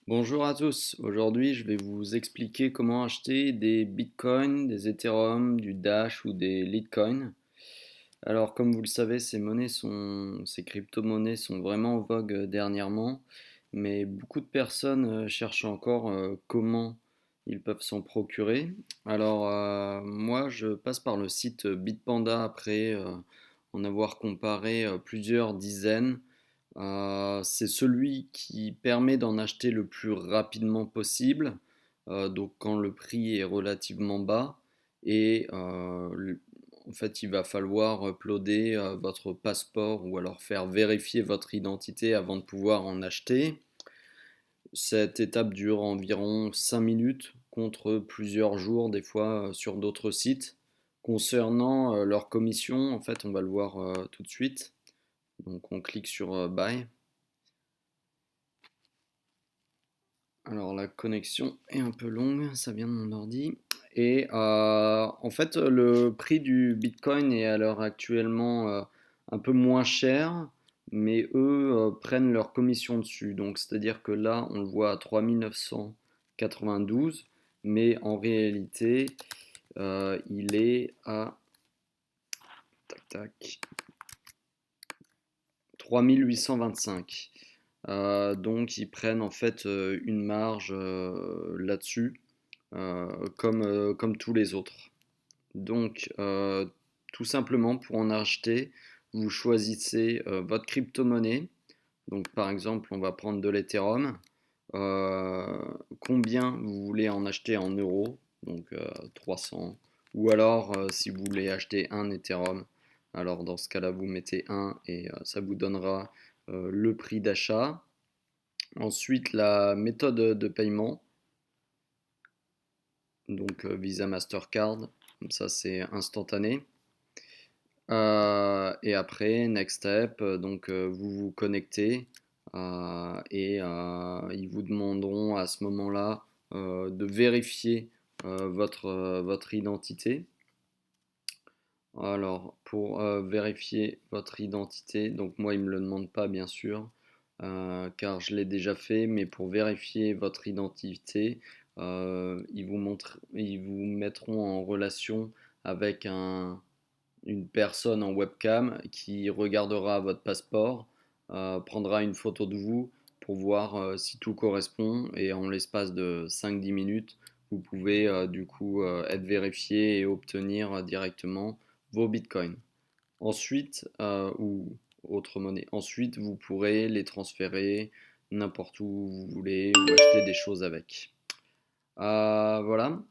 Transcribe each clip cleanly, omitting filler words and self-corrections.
Bonjour à tous, aujourd'hui je vais vous expliquer comment acheter des bitcoins, des ethereum, du dash ou des litecoins. Alors comme vous le savez, ces crypto-monnaies sont vraiment en vogue dernièrement, mais beaucoup de personnes cherchent encore comment ils peuvent s'en procurer. Alors moi je passe par le site Bitpanda après en avoir comparé plusieurs dizaines. C'est celui qui permet d'en acheter le plus rapidement possible, donc quand le prix est relativement bas. Et en fait, il va falloir uploader votre passeport ou alors faire vérifier votre identité avant de pouvoir en acheter. Cette étape dure environ 5 minutes contre plusieurs jours des fois sur d'autres sites. Concernant leur commission, en fait, on va le voir tout de suite. Donc on clique sur Buy. Alors la connexion est un peu longue, ça vient de mon ordi. Et en fait, le prix du Bitcoin est à l'heure actuellement un peu moins cher, mais eux prennent leur commission dessus. Donc c'est-à-dire que là, on le voit à 3 992, mais en réalité, il est à tac, tac, 3 825. Donc ils prennent en fait une marge là-dessus. Comme tous les autres. Donc, tout simplement, pour en acheter, vous choisissez votre crypto-monnaie. Donc, par exemple, on va prendre de l'Ethereum. Euh, Combien vous voulez en acheter en euros? Donc, 300. Ou alors, si vous voulez acheter un Ethereum, alors dans ce cas-là, vous mettez un et ça vous donnera le prix d'achat. Ensuite, la méthode de paiement. Donc Visa Mastercard, comme ça c'est instantané. Et après, next step, donc vous vous connectez et ils vous demanderont à ce moment-là de vérifier votre identité. Alors, pour vérifier votre identité, donc moi, ils ne me le demandent pas, bien sûr, car je l'ai déjà fait, mais pour vérifier votre identité, ils vous mettront en relation avec une personne en webcam qui regardera votre passeport, prendra une photo de vous pour voir si tout correspond, et en l'espace de 5-10 minutes, vous pouvez du coup être vérifié et obtenir directement vos bitcoins. Ensuite, ou autre monnaie. Ensuite, vous pourrez les transférer n'importe où vous voulez ou acheter des choses avec. Voilà.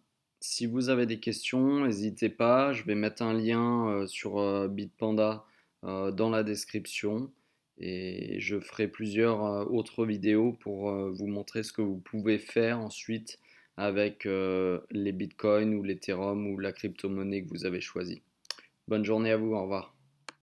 Si vous avez des questions, n'hésitez pas. Je vais mettre un lien sur Bitpanda dans la description et je ferai plusieurs autres vidéos pour vous montrer ce que vous pouvez faire ensuite avec les bitcoins ou l'Ethereum ou la crypto-monnaie que vous avez choisie. Bonne journée à vous, au revoir.